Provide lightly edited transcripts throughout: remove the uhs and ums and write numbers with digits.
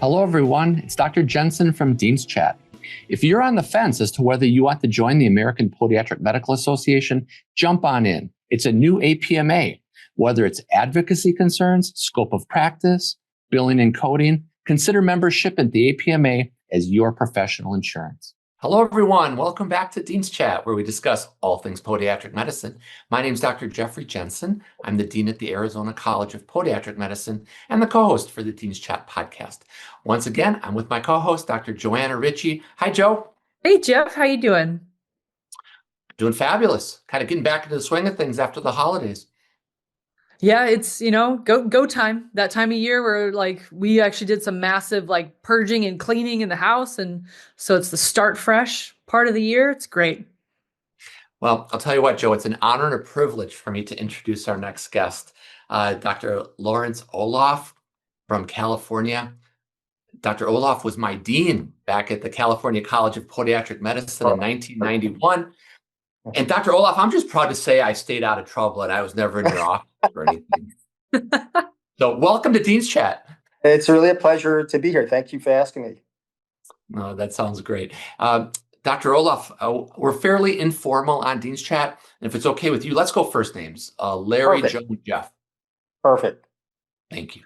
Hello, everyone. It's Dr. Jensen from Dean's Chat. If you're on the fence as to whether you want to join the American Podiatric Medical Association, jump on in. It's a new APMA. Whether it's advocacy concerns, scope of practice, billing and coding, consider membership at the APMA as your professional insurance. Hello, everyone. Welcome back to Dean's Chat, where we discuss all things podiatric medicine. My name is Dr. Jeffrey Jensen. I'm the Dean at the Arizona College of Podiatric Medicine and the co-host for the Dean's Chat podcast. Once again, I'm with my co-host, Dr. Joanna Richey. Hi, Joe. Hey, Jeff. How you doing? Doing fabulous. Kind of getting back into the swing of things after the holidays. Yeah, it's, go time. That time of year where we actually did some massive purging and cleaning in the house. And so it's the start fresh part of the year. It's great. Well, I'll tell you what, Joe, it's an honor and a privilege for me to introduce our next guest, Dr. Lawrence Oloff from California. Dr. Oloff was my dean back at the California College of Podiatric Medicine in 1991. And Dr. Oloff, I'm just proud to say I stayed out of trouble and I was never in your office or anything. So welcome to Dean's Chat. It's really a pleasure to be here. Thank you for asking me. Oh, that sounds great. Dr. Oloff, we're fairly informal on Dean's Chat. And if it's okay with you, let's go first names. Larry, Perfect. Joe, Jeff. Perfect. Thank you.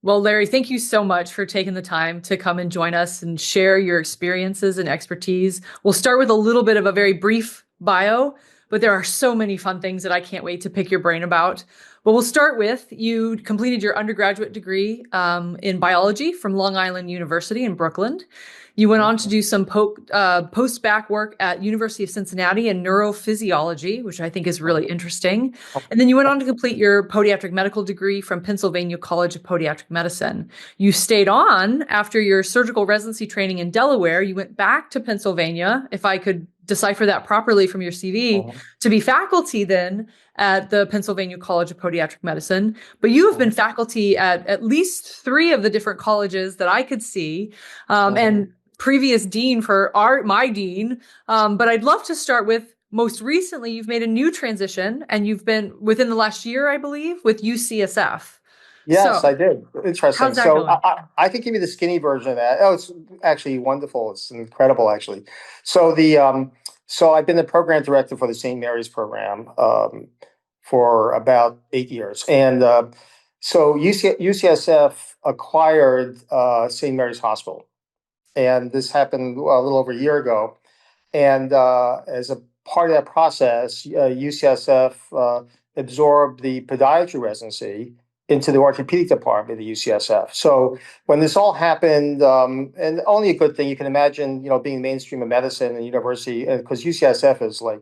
Well, Larry, thank you so much for taking the time to come and join us and share your experiences and expertise. We'll start with a little bit of a very brief bio, but there are so many fun things that I can't wait to pick your brain about. But we'll start with, you completed your undergraduate degree in biology from Long Island University in Brooklyn. You went on to do some post-bac work at University of Cincinnati in neurophysiology, which I think is really interesting. And then you went on to complete your podiatric medical degree from Pennsylvania College of Podiatric Medicine. You stayed on after your surgical residency training in Delaware. You went back to Pennsylvania, if I could decipher that properly from your CV, to be faculty then at the Pennsylvania College of Podiatric Medicine. But you have been faculty at least 3 of the different colleges that I could see, and previous dean for my dean. But I'd love to start with, most recently, you've made a new transition and you've been within the last year, I believe, with UCSF. Yes, I did. Interesting. How's that going? I can give you the skinny version of that. Oh, it's actually wonderful. It's incredible, actually. So so I've been the program director for the St. Mary's program for about 8 years. And so UCSF acquired St. Mary's Hospital. And this happened a little over a year ago. And as a part of that process, UCSF absorbed the podiatry residency into the orthopedic department of the UCSF. So when this all happened, and only a good thing, you can imagine, being mainstream of medicine and university, because UCSF is like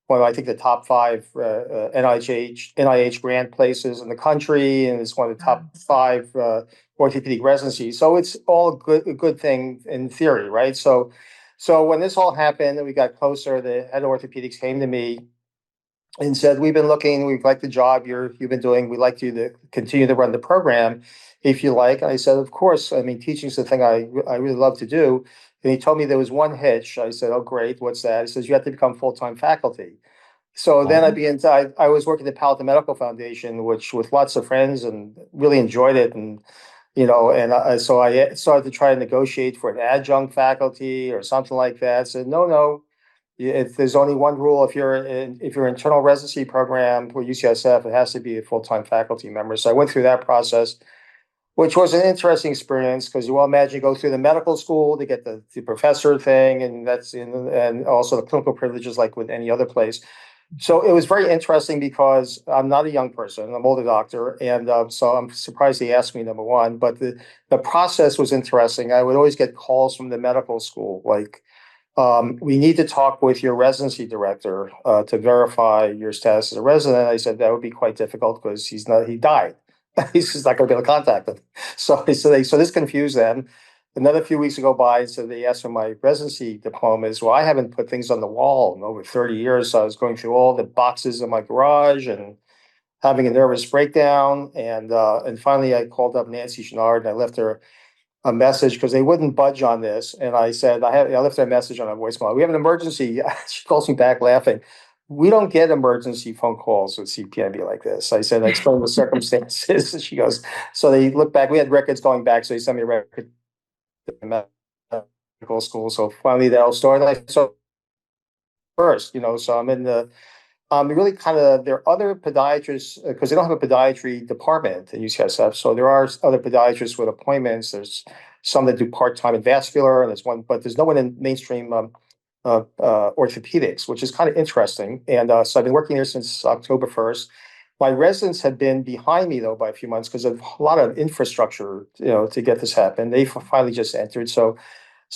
one of, I think, the top 5 NIH grant places in the country, and it's one of the top 5 orthopedic residencies. So it's all a good thing in theory, right? So when this all happened and we got closer, the head of orthopedics came to me and said, "We've been looking, we've liked the job you've been doing. We'd like you to continue to run the program if you like." And I said, "Of course. I mean, teaching is the thing I really love to do." And he told me there was one hitch. I said, "Oh, great. What's that?" He says, "You have to become full-time faculty." So then I was working at the Podiatric Medical Foundation, which with lots of friends, and really enjoyed it. And, so I started to try to negotiate for an adjunct faculty or something like that. I said, no. If there's only one rule, if you're internal residency program for UCSF, it has to be a full-time faculty member. So I went through that process, which was an interesting experience because you imagine you go through the medical school to get the professor thing, and and also the clinical privileges like with any other place. So it was very interesting because I'm not a young person, I'm an older doctor, and so I'm surprised he asked me, number one. But the process was interesting. I would always get calls from the medical school like, "We need to talk with your residency director to verify your status as a resident." I said that would be quite difficult because he died. He's just not going to be able to contact them. So this confused them. Another few weeks go by, so they asked for my residency diplomas. Well, I haven't put things on the wall in over 30 years, so I was going through all the boxes in my garage and having a nervous breakdown. And finally, I called up Nancy Chenard and I left her a message because they wouldn't budge on this. And I said, I left her a message on a voicemail. "We have an emergency." She calls me back laughing. "We don't get emergency phone calls with CPMB like this." I said, I explained the circumstances. And she goes, so they look back. We had records going back. So they sent me a record medical school. So finally that'll start. I so first, so I'm really kind of, there are other podiatrists because they don't have a podiatry department at UCSF. So there are other podiatrists with appointments. There's some that do part-time in vascular, and there's one, but there's no one in mainstream orthopedics, which is kind of interesting. And so I've been working here since October 1st. My residents have been behind me though by a few months because of a lot of infrastructure, to get this happen. They finally just entered. So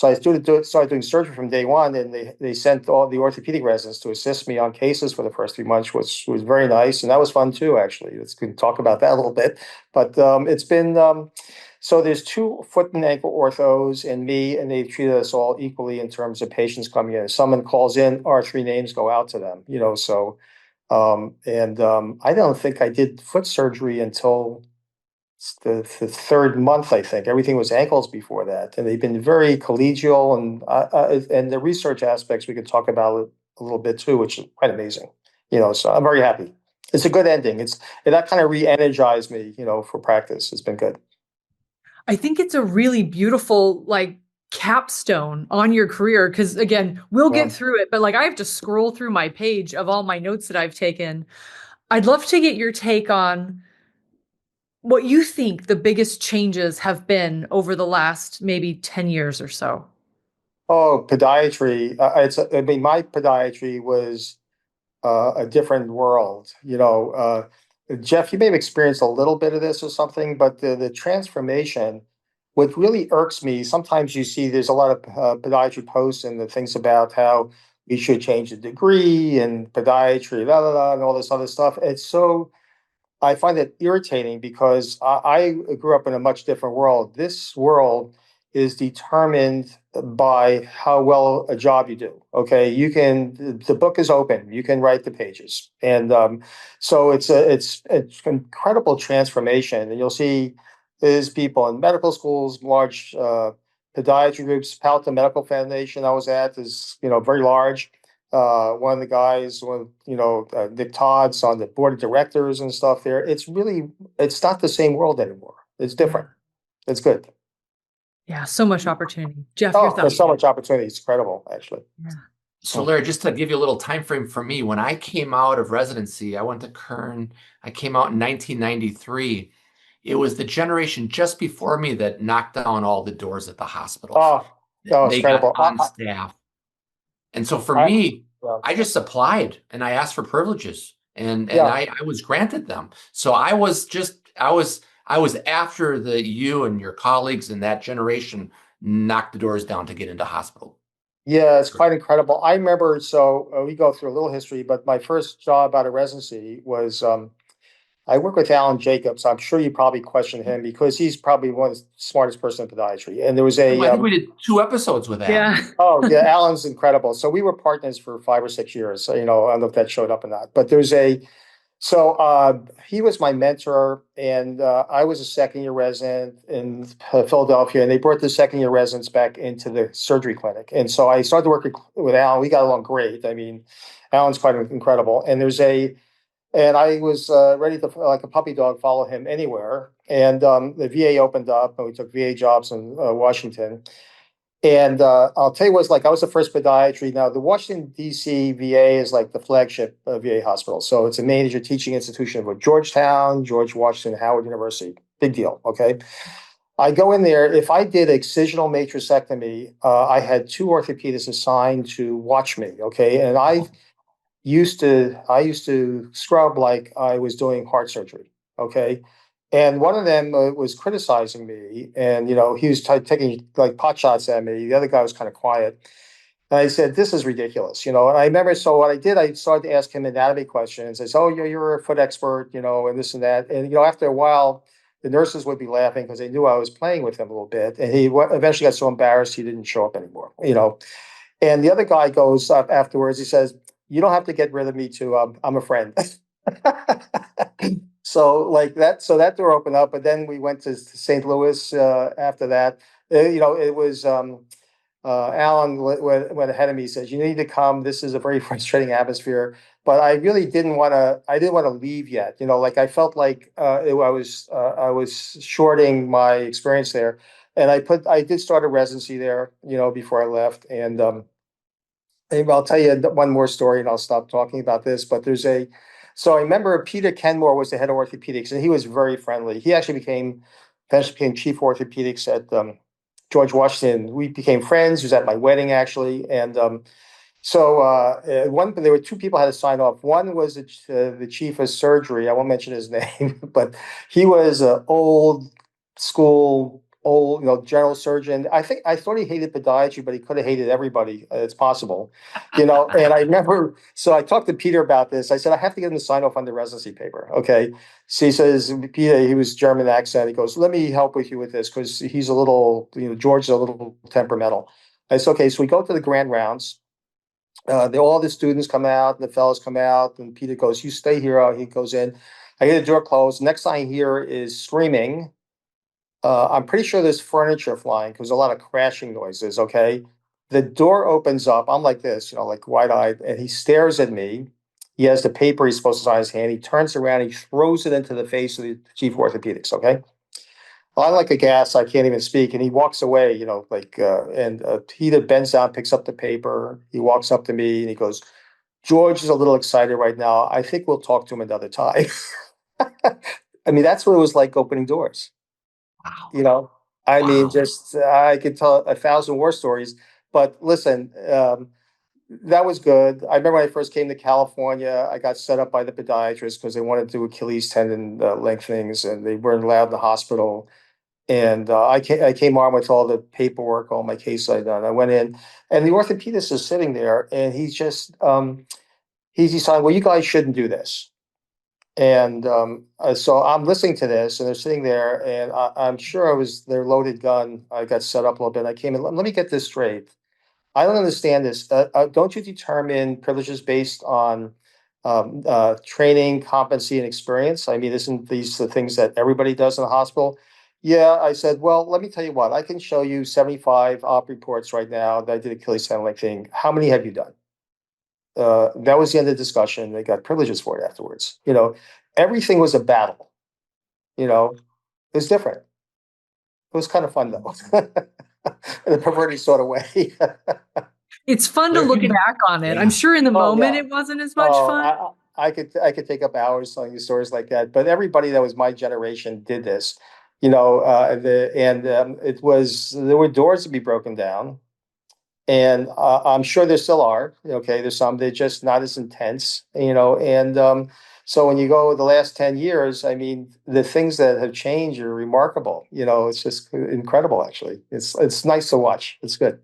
I started doing surgery from day one, and they sent all the orthopedic residents to assist me on cases for the first 3 months, which was very nice, and that was fun too. Actually, let's talk about that a little bit. But it's been so there's 2 foot and ankle orthos and me, and they've treated us all equally in terms of patients coming in. If someone calls in, our 3 names go out to them. So I don't think I did foot surgery until the 3rd month, I think. Everything was ankles before that, and they've been very collegial, and the research aspects we could talk about a little bit too, which is quite amazing. So I'm very happy. It's a good ending. That kind of re-energized me, for practice. It's been good. I think it's a really beautiful capstone on your career, because again, we'll get through it, but I have to scroll through my page of all my notes that I've taken. I'd love to get your take on what you think the biggest changes have been over the last maybe 10 years or so. Oh, podiatry. My podiatry was a different world. Jeff, you may have experienced a little bit of this or something, but the transformation, what really irks me, sometimes you see there's a lot of podiatry posts and the things about how you should change the degree and podiatry, and all this other stuff. I find it irritating because I grew up in a much different world. This world is determined by how well a job you do. Okay, the book is open. You can write the pages, and so it's incredible transformation. And you'll see there's people in medical schools, large podiatry groups. Palatal Medical Foundation I was at is very large. One of the guys, Nick Todd's on the board of directors and stuff there. It's not the same world anymore. It's different. It's good. Yeah, so much opportunity. Jeff, your thoughts? There's so much opportunity. It's incredible, actually. Yeah. So Larry, just to give you a little time frame for me, when I came out of residency, I went to Kern. I came out in 1993. It was the generation just before me that knocked down all the doors at the hospital. It's incredible. Got on staff. And so for me, I just applied and I asked for privileges, and I was granted them. So I was after you and your colleagues in that generation knocked the doors down to get into hospital. Yeah, it's quite incredible. I remember, we go through a little history, but my first job out of residency was I work with Alan Jacobs. I'm sure you probably questioned him because he's probably one of the smartest person in podiatry. And there was I think we did 2 episodes with Alan. Yeah. Oh, yeah, Alan's incredible. So we were partners for 5 or 6 years. So, I don't know if that showed up or not. But he was my mentor, and I was a second-year resident in Philadelphia, and they brought the second-year residents back into the surgery clinic. And so I started working with Alan. We got along great. I mean, Alan's quite incredible. And I was ready to, like a puppy dog, follow him anywhere. And the VA opened up, and we took VA jobs in Washington. And I'll tell you what, I was the first podiatry. Now, the Washington, D.C. VA is like the flagship VA hospital. So it's a major teaching institution of Georgetown, George Washington, Howard University. Big deal, okay? I go in there. If I did excisional matrixectomy, I had 2 orthopedists assigned to watch me, okay? And I used to scrub like I was doing heart surgery, okay? And one of them was criticizing me, and he was taking pot shots at me. The other guy was kind of quiet. And I said, "This is ridiculous," And I remember, so what I did, I started to ask him anatomy questions. I said, "Oh, you're a foot expert, and this and that." And after a while, the nurses would be laughing because they knew I was playing with him a little bit. And he eventually got so embarrassed he didn't show up anymore. And the other guy goes up afterwards. He says, "You don't have to get rid of me too. I'm a friend." So that door opened up, but then we went to St. Louis after that. It was Alan went ahead of me. He says, "You need to come. This is a very frustrating atmosphere." But I really didn't want to. I didn't want to leave yet. I felt like I was shorting my experience there. And I did start a residency there, before I left. And I'll tell you one more story and I'll stop talking about this, but so I remember Peter Kenmore was the head of orthopedics and he was very friendly. He actually eventually became chief orthopedics at George Washington. We became friends. He was at my wedding actually. There were two people had to sign off. One was the chief of surgery. I won't mention his name, but he was an old school, general surgeon. I thought he hated podiatry, but he could have hated everybody. It's possible, And I remember, so I talked to Peter about this. I said I have to get him to sign off on the residency paper. Okay, so he says, Peter, he was German accent. He goes, "Let me help with you with this because he's a little, George is a little temperamental." I said, "Okay." So we go to the grand rounds. All the students come out, and the fellows come out, and Peter goes, "You stay here." He goes in. I hear the door close. Next thing I hear is screaming. I'm pretty sure there's furniture flying because a lot of crashing noises. Okay. The door opens up. I'm like this, like wide-eyed, and he stares at me. He has the paper he's supposed to sign in his hand. He turns around, he throws it into the face of the chief orthopedics. Okay. Well, I'm like a gas. I can't even speak. And he walks away, Peter bends down, picks up the paper. He walks up to me and he goes, "George is a little excited right now. I think we'll talk to him another time." I mean, that's what it was like opening doors. Wow. You know, I mean, Wow. just I could tell 1,000 war stories. But listen, that was good. I remember when I first came to California, I got set up by the podiatrist because they wanted to do Achilles tendon lengthenings and they weren't allowed in the hospital. And I came armed with all the paperwork, all my case I'd done. I went in, and the orthopedist is sitting there, and he's deciding, well, you guys shouldn't do this. And so I'm listening to this, and they're sitting there, and I'm sure it was their loaded gun. I got set up a little bit. I came in. Let me get this straight. I don't understand this. Don't you determine privileges based on training, competency, and experience? I mean, isn't these the things that everybody does in the hospital? Yeah, I said, well, let me tell you what. I can show you 75 op reports right now that I did Achilles tendon lengthening. How many have you done? That was the end of the discussion. They got privileges for it afterwards. Everything was a battle. It was different. It was kind of fun though, in a perverted sort of way. It's fun to Larry, look back on it. I'm yeah. sure in the Oh moment yeah. it wasn't as much Oh, fun. I could take up hours telling you stories like that. But everybody that was my generation did this. There were doors to be broken down, and I'm sure there still are. Okay, there's some they're just not as intense. So when you go the last 10 years, I mean, the things that have changed are remarkable. It's just incredible. Actually, it's nice to watch. It's good.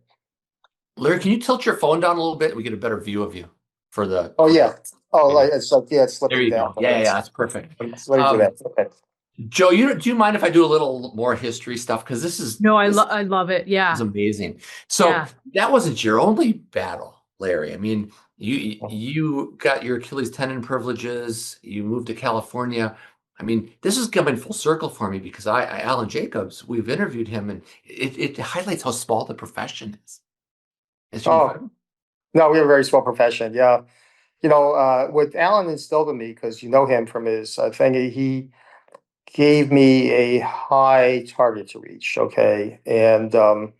Larry, can you tilt your phone down a little bit? We get a better view of you for Oh yeah. Oh, video. it's There slipping you down. go. Yeah, yeah, that's perfect. Let me do that. Okay. Joe, do you mind if I do a little more history stuff? Because No, this I love it. is Yeah. amazing. So Yeah. that wasn't your only battle, Larry. I mean, you got your Achilles tendon privileges. You moved to California. I mean, this is coming full circle for me because Alan Jacobs, we've interviewed him, and it highlights how small the profession is. It's Oh, incredible. no, we have a very small profession. Yeah. What Alan instilled in me, because you know him from his thing, he gave me a high target to reach. Okay. And to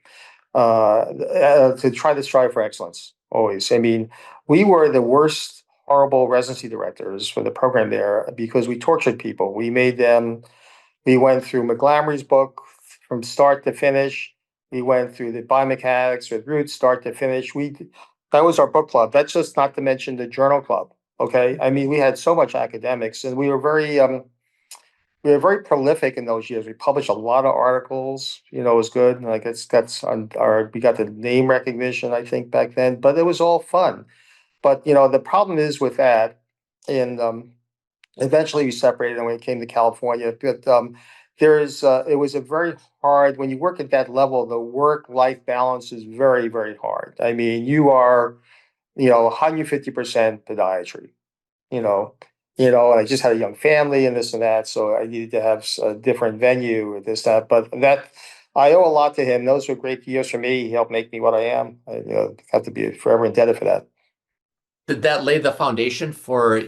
try to strive for excellence always. I mean, we were the worst, horrible residency directors for the program there because we tortured people. We went through McGlamory's book from start to finish. We went through the biomechanics with roots, start to finish. That was our book club. That's just not to mention the journal club. Okay. I mean, we had so much academics and we were very prolific in those years. We published a lot of articles, it was good. Like that's on we got the name recognition, I think, back then, but it was all fun. But the problem is with that, and eventually we separated and we came to California. But it was a very hard when you work at that level, the work-life balance is very, very hard. I mean, you are, 150% podiatry you know, and I just had a young family and this and that, so I needed to have a different venue or this, that, but that I owe a lot to him. Those were great years for me. He helped make me what I am. I have to be forever indebted for that. Did that lay the foundation for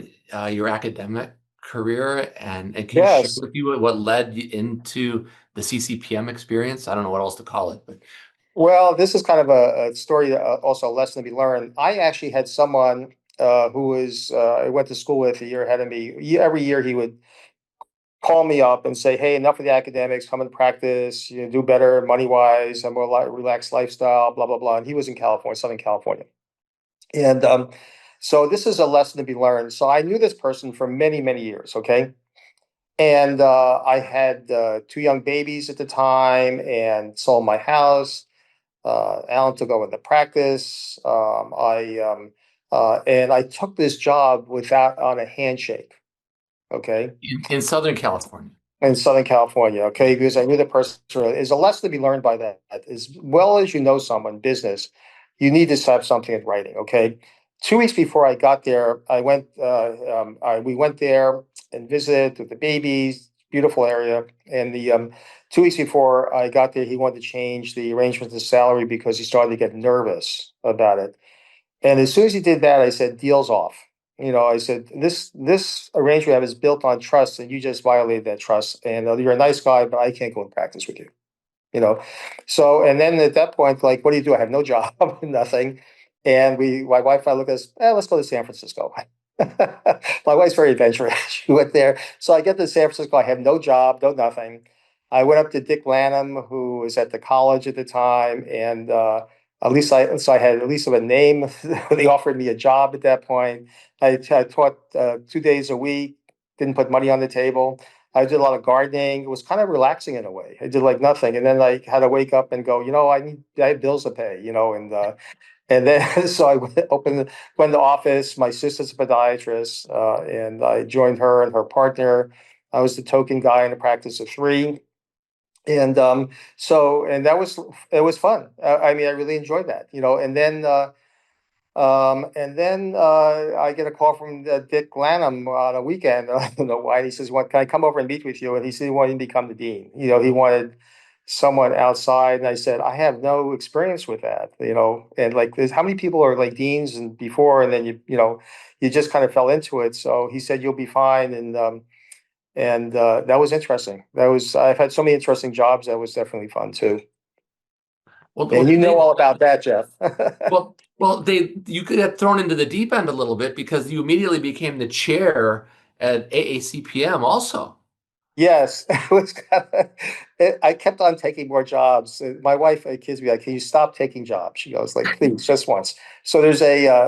your academic career? And can you share Yes. with you what led you into the CCPM experience. I don't know what else to call it, but Well, this is kind of a story, also a lesson to be learned. I actually had someone who was I went to school with a year ahead of me. Every year he would call me up and say, "Hey, enough of the academics. Come and practice. You know, do better money wise, a more relaxed lifestyle. Blah blah blah." And he was in California, Southern California, and so this is a lesson to be learned. So I knew this person for many many years. Okay. And I had two young babies at the time and sold my house. Alan took over the practice. And I took this job without on a handshake. Okay, in Southern California. in Southern California. Okay, because I knew the person. Is a lesson to be learned by that. As well as you know someone, business, you need to have something in writing. Okay. 2 weeks before I got there, we went there and visited with the babies. Beautiful area. And the 2 weeks before I got there, he wanted to change the arrangement of the salary because he started to get nervous about it. And as soon as he did that, I said, "Deal's off." You know, I said, this arrangement we have is built on trust, and you just violated that trust. And you're a nice guy, but I can't go and practice with you. You know, so and then at that point, like, what do you do? I have no job, nothing. And my wife and I look at us, let's go to San Francisco. My wife's very adventurous. She went there. So I get to San Francisco. I have no job, no nothing. I went up to Dick Lanham, who was at the college at the time, and I had at least a name. They offered me a job at that point. I taught 2 days a week, didn't put money on the table. I did a lot of gardening. It was kind of relaxing in a way. I did like nothing, and then I had to wake up and go, I have bills to pay, and then so I went to the office. My sister's a podiatrist, and I joined her and her partner. I was the token guy in a practice of three. And and it was fun. I mean, I really enjoyed that, and then I get a call from Dick Lanham on a weekend. I don't know why. And he says, "What, can I come over and meet with you?" And he said he wanted to become the dean. He wanted someone outside. And I said, "I have no experience with that." And like, how many people are like deans and before, and then you just kind of fell into it. So he said, "You'll be fine." And that was interesting. I've had so many interesting jobs. That was definitely fun too. And you know all about that, Jeff. You could have thrown into the deep end a little bit because you immediately became the chair at AACPM also. Yes, I kept on taking more jobs. My wife accused me, like, "Can you stop taking jobs?" She goes, like, "Please, just once." So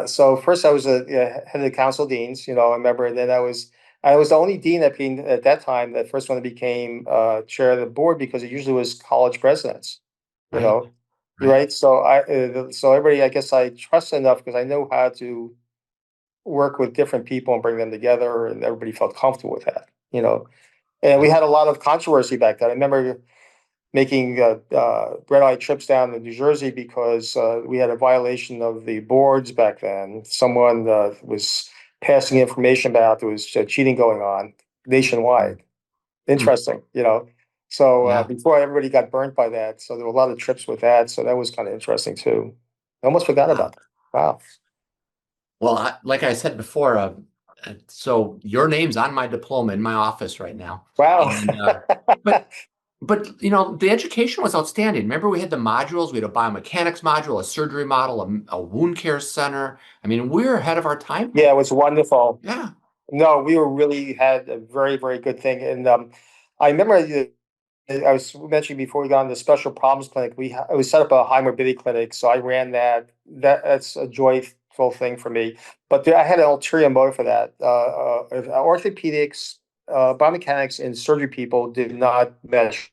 so first I was a head of the council of deans, I remember, and then I was the only dean at that time, the first one that became chair of the board, because it usually was college presidents, you Right. know, right? So everybody, I guess I trust enough because I know how to work with different people and bring them together, and everybody felt comfortable with that. And we had a lot of controversy back then. I remember making red-eye trips down to New Jersey because we had a violation of the boards back then. Someone was passing information about there was cheating going on nationwide. Interesting. So Yeah. before everybody got burnt by that, so there were a lot of trips with that. So that was kind of interesting too. I almost forgot about that. Wow. Well, like I said before, so your name's on my diploma in my office right now. Wow. And, but the education was outstanding. Remember, we had the modules. We had a biomechanics module, a surgery model, a wound care center. I mean, we're ahead of our time. Yeah, it was wonderful. Yeah. No, we were really had a very, very good thing. And I remember I was mentioning before we got on the special problems clinic, we set up a high morbidity clinic. So I ran that. That's a joyful thing for me. But I had an ulterior motive for that. Orthopedics, biomechanics, and surgery people did not mesh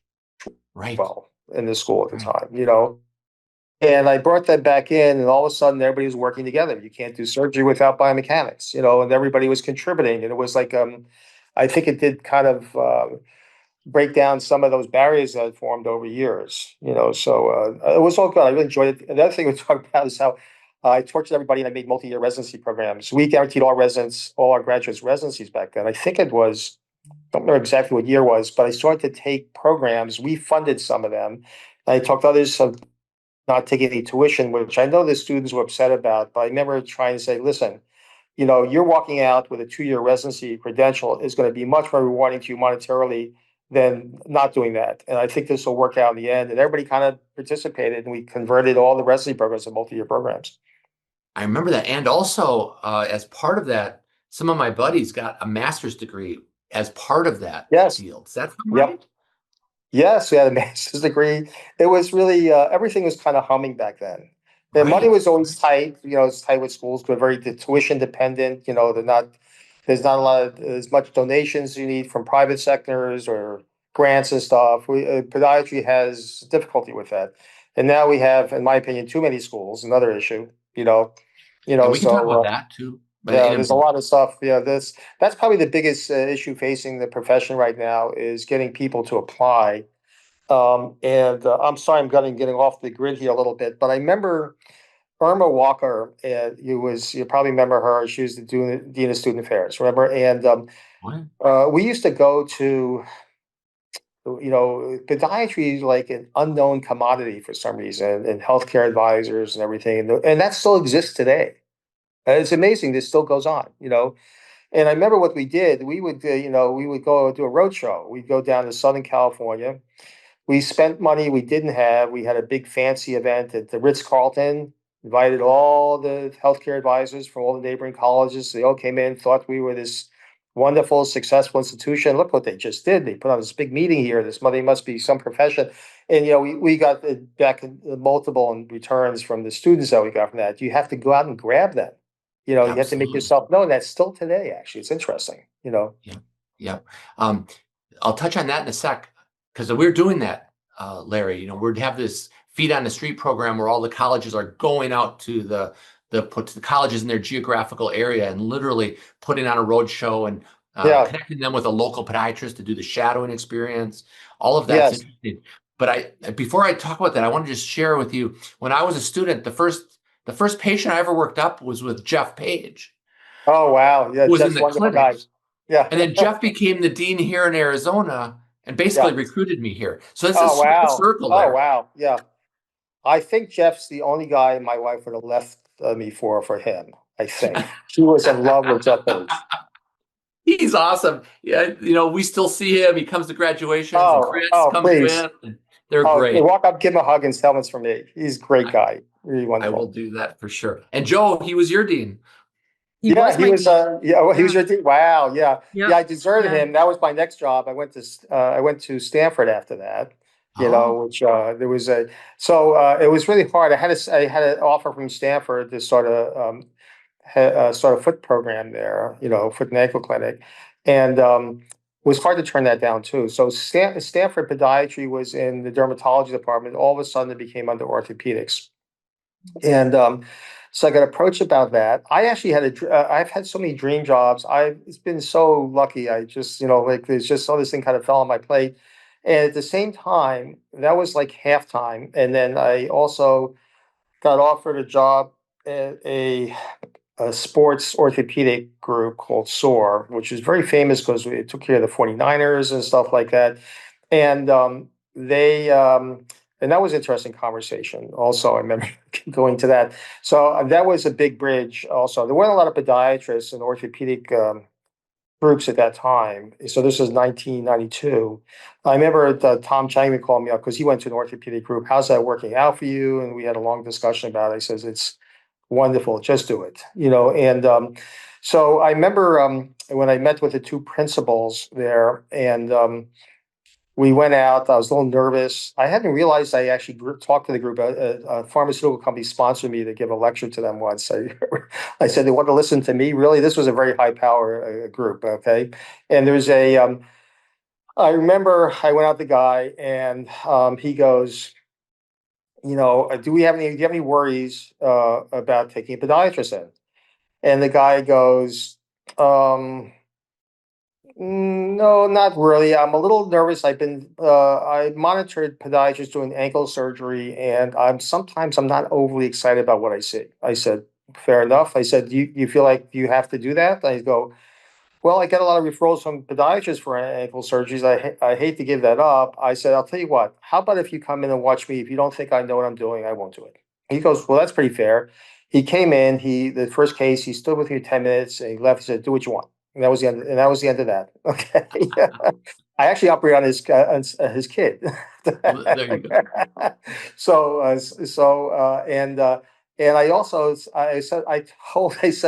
well in the school at the time. And I brought that back in, and all of a sudden, everybody was working together. You can't do surgery without biomechanics, and everybody was contributing. And it was like, I think it did kind of break down some of those barriers that had formed over years. So it was all good. I really enjoyed it. Another thing we talked about is how I tortured everybody, and I made multi-year residency programs. We guaranteed all our graduates residencies back then. I think it was, I don't remember exactly what year it was, but I started to take programs. We funded some of them. I talked to others of not taking any tuition, which I know the students were upset about, but I remember trying to say, listen, you're walking out with a 2-year residency credential is going to be much more rewarding to you monetarily than not doing that. And I think this will work out in the end. And everybody kind of participated, and we converted all the residency programs to multi-year programs. I remember that. And also, as part of that, some of my buddies got a master's degree as part of that Yes. field. Is that Yep. right? Yes, we had a master's degree. It was really, everything was kind of humming back then. The money Right. was always tight, it's tight with schools, but very tuition dependent, there's not a lot of, as much donations you need from private sectors or grants and stuff. Podiatry has difficulty with that. And now we have, in my opinion, too many schools, another issue, And we can talk about so, that too. But yeah, there's a lot of stuff. Yeah, that's probably the biggest issue facing the profession right now is getting people to apply. And I'm sorry, I'm getting off the grid here a little bit, but I remember Irma Walker. You probably remember her. She was the dean of student affairs. Remember? And we used to go to, podiatry is like an unknown commodity for some reason, and healthcare advisors and everything, and that still exists today. It's amazing. This still goes on. And I remember what we did. We would go do a road show. We'd go down to Southern California. We spent money we didn't have. We had a big fancy event at the Ritz-Carlton, invited all the healthcare advisors from all the neighboring colleges. They all came in, thought we were this wonderful, successful institution. Look what they just did. They put on this big meeting here. This money must be some profession. And, we got back multiple in returns from the students that we got from that. You have to go out and grab them. You have to make yourself known. That's still today, actually. It's interesting, Yeah. Yeah. I'll touch on that in a sec, because we're doing that, Larry. We'd have this feet on the street program where all the colleges are going out to the colleges in their geographical area and literally putting on a road show and connecting them with a local podiatrist to do the shadowing experience. All of that's interesting. But before I talk about that, I want to just share with you, when I was a student, the first patient I ever worked up was with Jeff Page. Oh, wow. Yeah, was Jeff's in the clinic. Yeah. And then Jeff became the dean here in Arizona and basically recruited me here. So it's a circle there. Oh, wow. Yeah. I think Jeff's the only guy my wife would have left me for him, I think. She was in love with Jeff Page. He's awesome. Yeah, we still see him. He comes to graduations, and Chris comes with. And they're great. Walk up, give him a hug, and tell him it's from me. He's a great guy. Really wonderful. I will do that for sure. And Joe, he was your dean. He was your dean. Wow. Yeah. Yeah. I deserted him. That was my next job. I went to Stanford after that. Which there was it was really hard. I had an offer from Stanford to start a foot program there, foot and ankle clinic, and it was hard to turn that down too. So Stanford podiatry was in the dermatology department. All of a sudden, it became under orthopedics, and so I got approached about that. I actually I've had so many dream jobs. It's been so lucky. I just there's just all this thing kind of fell on my plate. And at the same time, that was like halftime. And then I also got offered a job at a sports orthopedic group called SOAR, which is very famous because it took care of the 49ers and stuff like that. And and that was an interesting conversation. Also, I remember going to that. So that was a big bridge also. There weren't a lot of podiatrists and orthopedic groups at that time. So this was 1992. I remember Tom Changman called me up because he went to an orthopedic group. How's that working out for you? And we had a long discussion about it. He says, it's wonderful. Just do it. And so I remember when I met with the two principals there, and we went out. I was a little nervous. I hadn't realized I actually talked to the group. A pharmaceutical company sponsored me to give a lecture to them once. I said, they want to listen to me? Really? This was a very high power group. Okay. And there's I remember I went out to the guy, and he goes, do you have any worries about taking a podiatrist in? And the guy goes, no, not really. I'm a little nervous. I monitored podiatrists doing ankle surgery, and sometimes I'm not overly excited about what I see. I said, fair enough. I said, you feel like you have to do that? I go, well, I get a lot of referrals from podiatrists for ankle surgeries. I hate to give that up. I said, I'll tell you what, how about if you come in and watch me? If you don't think I know what I'm doing, I won't do it. He goes, well, that's pretty fair. He came in, the first case, he stood with me 10 minutes, and he left. He said, do what you want. And that was the end. And that was the end of that. Okay. I actually operate on his kid. Well, there you go. And I also I said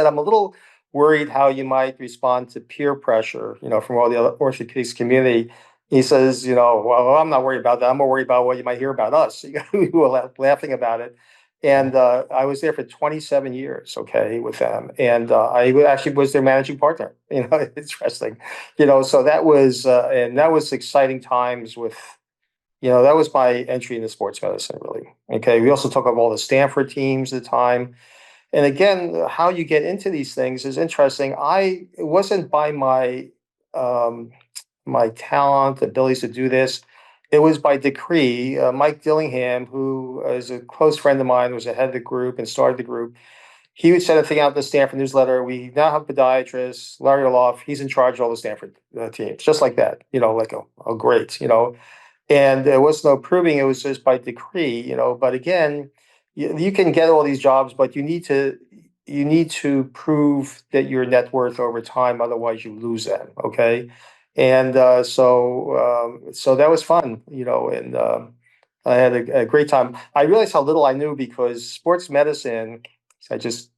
I'm a little worried how you might respond to peer pressure, from all the other orthopedics community. He says, well, I'm not worried about that. I'm more worried about what you might hear about us. We were laughing about it. And I was there for 27 years, okay, with them. And I actually was their managing partner. Interesting. So that was exciting times with, that was my entry into sports medicine, really. Okay. We also talk about all the Stanford teams at the time. And again, how you get into these things is interesting. It wasn't by um, my talent, abilities to do this. It was by decree. Mike Dillingham, who is a close friend of mine, was the head of the group and started the group. He would send a thing out in the Stanford newsletter. We now have podiatrists, Larry Oloff. He's in charge of all the Stanford teams, just like that. Like great. And there was no proving; it was just by decree. But again, you can get all these jobs, but you need to prove that your net worth over time. Otherwise, you lose them. Okay, and so that was fun. And I had a great time. I realized how little I knew because sports medicine. I just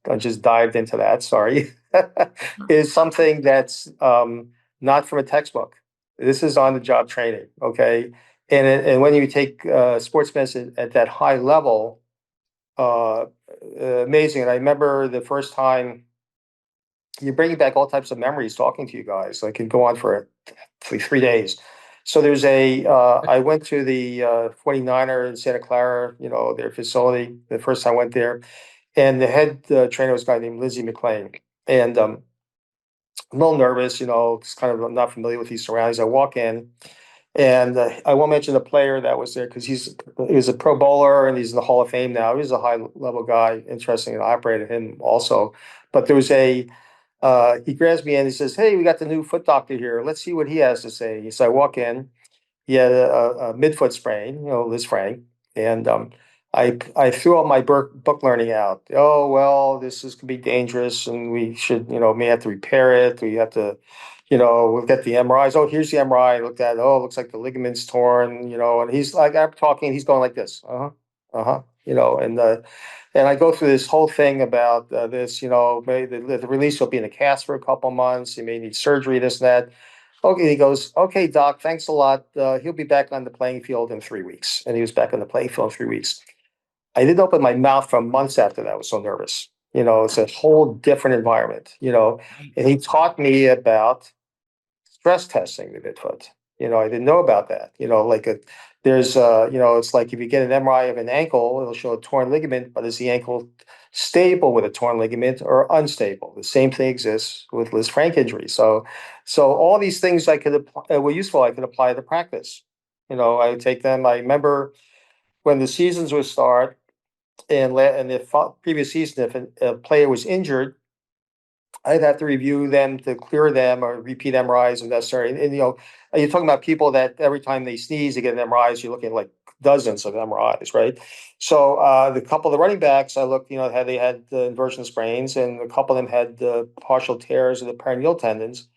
dived into that. Sorry, is something that's not from a textbook. This is on the job training. Okay, and when you take sports medicine at that high level, uh, amazing. And I remember the first time you're bringing back all types of memories talking to you guys. I could go on for 3 days. So I went to the 49er in Santa Clara, their facility, the first time I went there. And the head trainer was a guy named Lindsey McLean. And I'm a little nervous, just kind of not familiar with these surroundings. I walk in, and I won't mention the player that was there because he was a Pro Bowler and he's in the Hall of Fame now. He's a high level guy, interesting, and I operated him also. But there was he grabs me and he says, "Hey, we got the new foot doctor here. Let's see what he has to say." So I walk in. He had a midfoot sprain, Liz Frank, and I threw all my book learning out. Oh well, this is could be dangerous, and we should, may have to repair it. We have to, we'll get the MRIs. Oh, here's the MRI. I looked at it. Oh, it looks like the ligament's torn. And he's like, I'm talking. He's going like this. Uh-huh. And I go through this whole thing about this. Maybe the release will be in a cast for a couple months. You may need surgery. This and that. Okay, he goes, okay, doc, thanks a lot. He'll be back on the playing field in 3 weeks. And he was back on the playing field in 3 weeks. I didn't open my mouth for months after that. I was so nervous. It's a whole different environment, and he taught me about stress testing the midfoot. I didn't know about that. It's like if you get an MRI of an ankle, it'll show a torn ligament, but is the ankle stable with a torn ligament or unstable? The same thing exists with Liz Frank injury. So all these things were useful. I could apply to practice. I would take them. I remember when the seasons would start, and the previous season, if a player was injured, I'd have to review them to clear them or repeat MRIs if necessary. And you're talking about people that every time they sneeze, they get an MRIs. You're looking at like dozens of MRIs, right? So the couple of the running backs, I looked, how they had the inversion sprains, and a couple of them had partial tears of the peroneal tendons.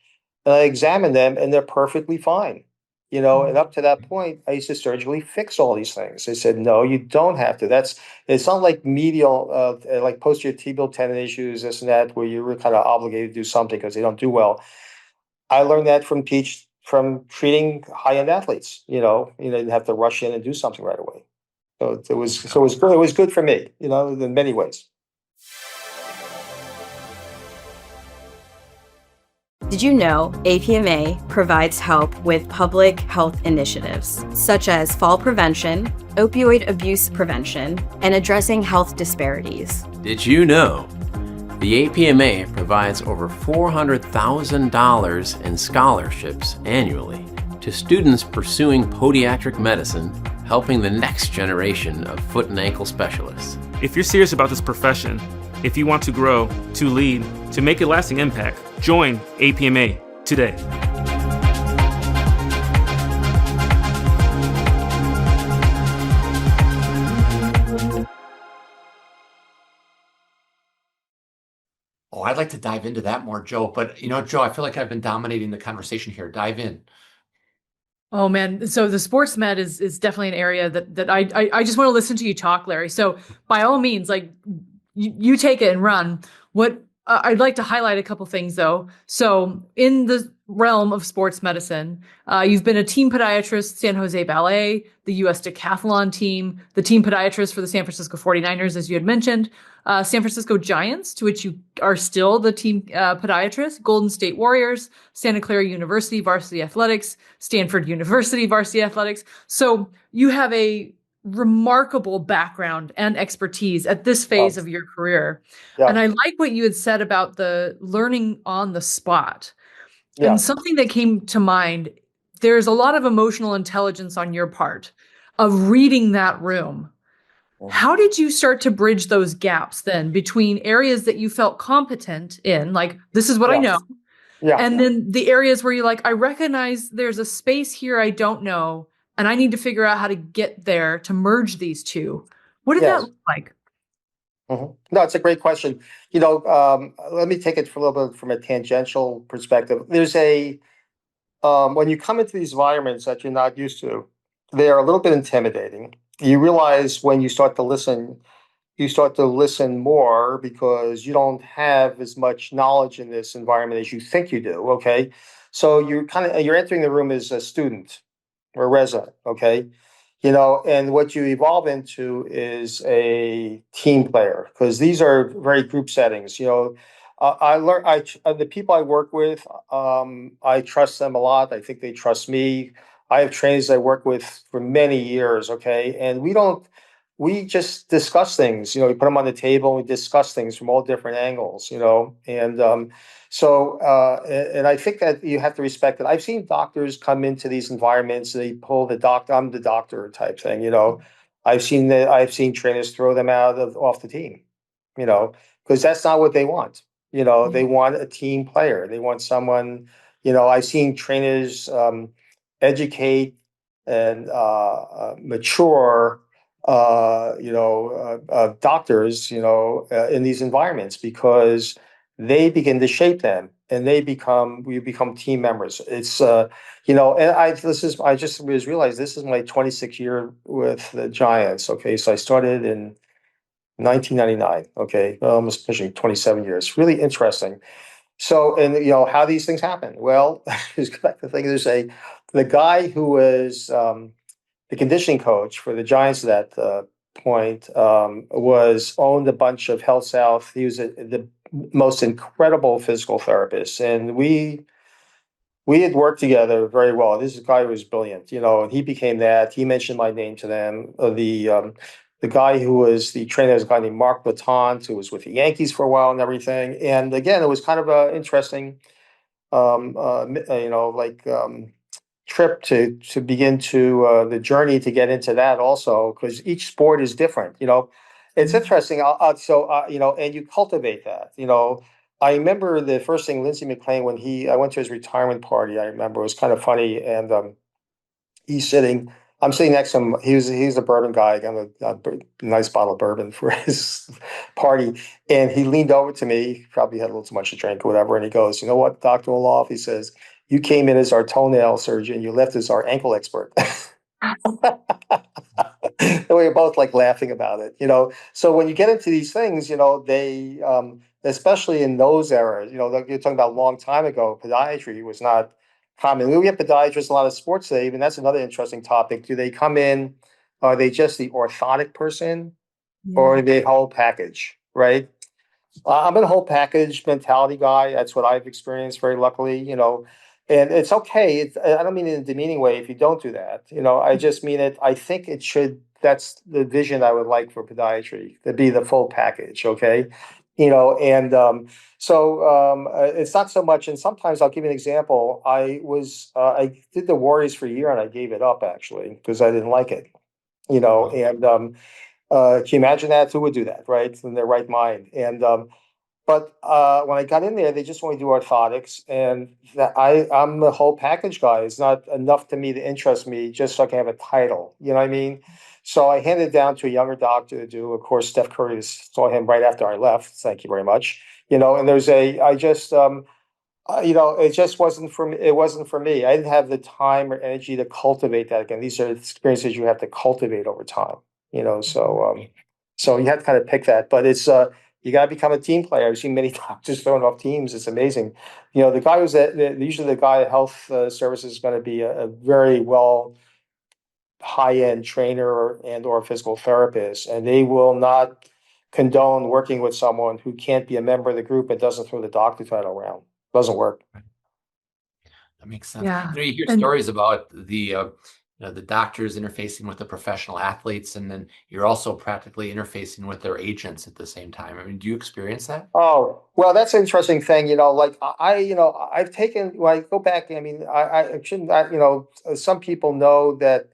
And I examined them, and they're perfectly fine. And up to that point, I used to surgically fix all these things. They said, no, you don't have to. It's not like medial, like posterior tibial tendon issues, this and that, where you were kind of obligated to do something because they don't do well. I learned that from treating high-end athletes. You didn't have to rush in and do something right away. So it was good for me, in many ways. Did you know APMA provides help with public health initiatives such as fall prevention, opioid abuse prevention, and addressing health disparities? Did you know the APMA provides over $400,000 in scholarships annually to students pursuing podiatric medicine, helping the next generation of foot and ankle specialists? If you're serious about this profession, if you want to grow, to lead, to make a lasting impact, join APMA today. Oh, I'd like to dive into that more, Joe. But, Joe, I feel like I've been dominating the conversation here. Dive in. Oh man, so the sports med is definitely an area that I just want to listen to you talk, Larry. So by all means, like you take it and run. What I'd like to highlight a couple things though. So in the realm of sports medicine, you've been a team podiatrist, San Jose Ballet, the U.S. Decathlon team, the team podiatrist for the San Francisco 49ers, as you had mentioned, San Francisco Giants, to which you are still the team podiatrist, Golden State Warriors, Santa Clara University varsity athletics, Stanford University varsity athletics. So you have a remarkable background and expertise at this phase of your career. Yeah. And I like what you had said about the learning on the spot. Yeah. And something that came to mind, there's a lot of emotional intelligence on your part of reading that room. How did you start to bridge those gaps then between areas that you felt competent in, like, this is what I know, and then the areas where you're like, I recognize there's a space here I don't know, and I need to figure out how to get there to merge these two. What did that look like? No, it's a great question. Let me take it for a little bit from a tangential perspective. There's when you come into these environments that you're not used to, they are a little bit intimidating. You realize when you start to listen more because you don't have as much knowledge in this environment as you think you do. Okay. So you're entering the room as a student or a resident. Okay. And what you evolve into is a team player, because these are very group settings. The people I work with, I trust them a lot. I think they trust me. I have trainers I work with for many years. Okay. And we just discuss things, we put them on the table and we discuss things from all different angles, and I think that you have to respect it. I've seen doctors come into these environments, they pull I'm the doctor type thing, I've seen trainers throw them off the team, because that's not what they want. They want a team player. They want someone, I've seen trainers educate and mature doctors, in these environments, because they begin to shape them and we become team members. It's, and I just realized this is my 26th year with the Giants. Okay. So I started in 1999. Okay. Almost pushing 27 years. Really interesting. So, and how these things happen. Well, the thing is, the guy who was, the conditioning coach for the Giants at that point, was owned a bunch of Health South. He was the most incredible physical therapist, and we had worked together very well. This guy was brilliant, and he became that. He mentioned my name to them. The guy who was the trainer was a guy named Mark Latant, who was with the Yankees for a while and everything. And again, it was kind of an interesting, trip to begin the journey to get into that also, because each sport is different. It's interesting. And you cultivate that. I remember the first thing Lindsey McLean, when I went to his retirement party. I remember it was kind of funny, and I'm sitting next to him. He's a bourbon guy. Got a nice bottle of bourbon for his party, and he leaned over to me. Probably had a little too much to drink or whatever, and he goes, "You know what, Dr. Oloff?" He says, "You came in as our toenail surgeon. You left as our ankle expert." And we were both like laughing about it, So when you get into these things, they, especially in those eras, like you're talking about a long time ago, podiatry was not common. We have podiatrists, a lot of sports today, even that's another interesting topic. Do they come in, are they just the orthotic person, or are they whole package, right? I'm a whole package mentality guy. That's what I've experienced very luckily, and it's okay. I don't mean it in a demeaning way if you don't do that. I just mean it. I think it should. That's the vision I would like for podiatry, to be the full package. Okay. It's not so much. And sometimes I'll give you an example. I did the Warriors for a year and I gave it up actually because I didn't like it, and can you imagine that? Who would do that, right? In their right mind. And but when I got in there, they just want to do orthotics, and I'm the whole package guy. It's not enough to me to interest me just so I can have a title. You know what I mean? So I handed it down to a younger doctor to do. Of course, Steph Curry saw him right after I left. Thank you very much. And It just wasn't for me. It wasn't for me. I didn't have the time or energy to cultivate that. Again, these are experiences you have to cultivate over time. So you have to kind of pick that. But it's you got to become a team player. I've seen many doctors throwing off teams. It's amazing. The guy who's usually the guy at health services is going to be a very well high-end trainer or physical therapist, and they will not condone working with someone who can't be a member of the group and doesn't throw the doctor title around. Doesn't work. That makes sense. Yeah. You hear And stories about the doctors interfacing with the professional athletes, and then you're also practically interfacing with their agents at the same time. I mean, do you experience that? Oh, well, that's an interesting thing. Like I've taken, when I go back, I mean, I shouldn't, some people know that,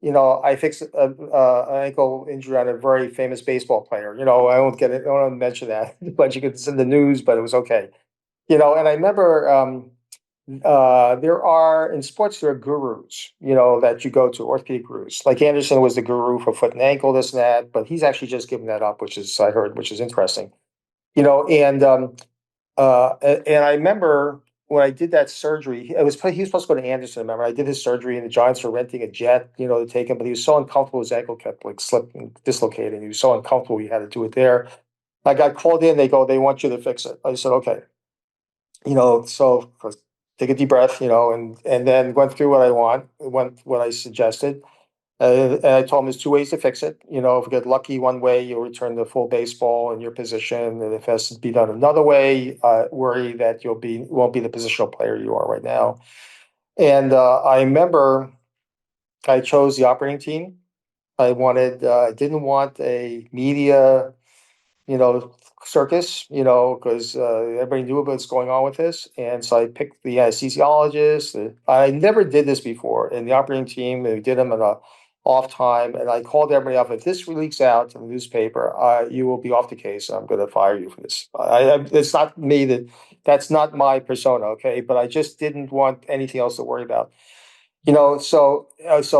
I fixed an ankle injury on a very famous baseball player. I won't get it, I don't want to mention that, but you could, it's in the news, but it was okay. And I remember, there are in sports, there are gurus, that you go to, orthopedic gurus. Like Anderson was the guru for foot and ankle, this and that, but he's actually just given that up, which is, I heard, which is interesting. And I remember when I did that surgery, he was supposed to go to Anderson. Remember, I did his surgery, and the Giants were renting a jet, to take him, but he was so uncomfortable, his ankle kept like slipping, dislocating. He was so uncomfortable, he had to do it there. I got called in. They want you to fix it. I said, okay. So take a deep breath, and then went through what I suggested. And I told him there's two ways to fix it. If you get lucky one way, you'll return to full baseball in your position. And if it has to be done another way, worry that won't be the positional player you are right now. And I remember I chose the operating team. I didn't want a media, circus, because everybody knew what's going on with this. And so I picked the anesthesiologist. I never did this before. In the operating team, we did them at a off time. And I called everybody up. If this leaks out in the newspaper, you will be off the case. I'm going to fire you for this. It's not me that's not my persona. Okay. But I just didn't want anything else to worry about. So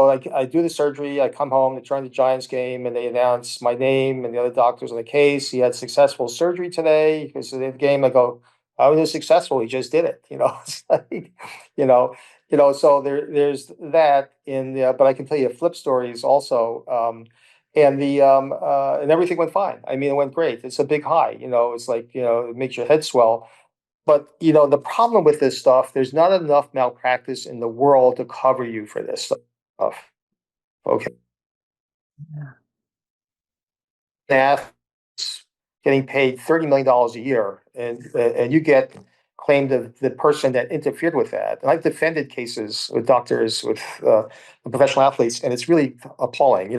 like I do the surgery, I come home, they turn the Giants game, and they announce my name and the other doctors on the case. He had successful surgery today because of the game. I go, how was it successful? He just did it. It's like, so there's that but I can tell you flip stories also. And everything went fine. I mean, it went great. It's a big high, it's like, it makes your head swell. But the problem with this stuff, there's not enough malpractice in the world to cover you for this stuff. Okay. Staff is getting paid $30 million a year, and you get claimed the person that interfered with that. And I've defended cases with doctors, with professional athletes, and it's really appalling.